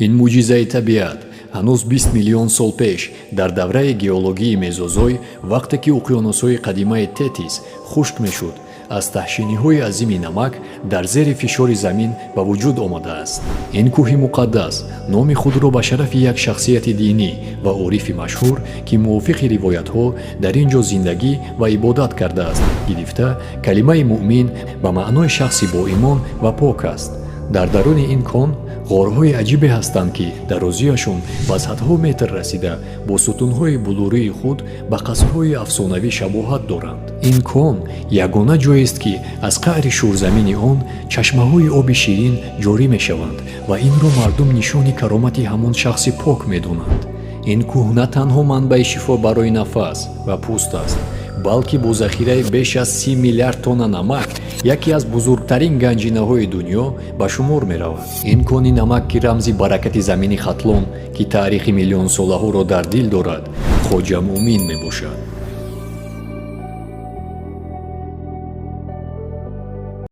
ин мӯъҷизаи табиат ҳанӯз 20 миллион сол пеш дар давраи геологии мезозой, вақте ки уқёнусҳои қадимаи Тетис хушк мешуд, аз таҳшиниҳои азими намак дар зери фишори замин ба вуҷуд омадааст. Ин кӯҳи муқаддас номи худро ба шарафи як шахсияти динӣ ва орифи машҳур, ки мувофиқи ривоятҳо дар ин ҷо зиндагӣ ва ибодат кардааст, гирифта калимаи муъмин ба маънои шахси боимон ва пок аст. дар даруни ин кон ғорҳои аҷибе ҳастанд, ки дарозиашон ба садҳо метр расида бо сутунҳои блурии худ ба қасрҳои афсонавӣ шабоҳат доранд. Ин кон ягона ҷоест, ки аз қаъри шӯрзамини он чашмаҳои оби ширин ҷорӣ мешаванд ва инро мардум нишони каромати ҳамон шахси пок медонанд. ин кӯҳ на танҳо манбаи шифо барои нафас ва пӯст аст, балки бо захираи беш аз 30 миллиард тонна намак яке аз бузургтарин ганҷинаҳои дунё ба шумор меравад. ин кони намак, ки рамзи баракати замини хатлон, ки таърихи миллионсолаҳоро дар дил дорад, хоҷа муъмин мебошад.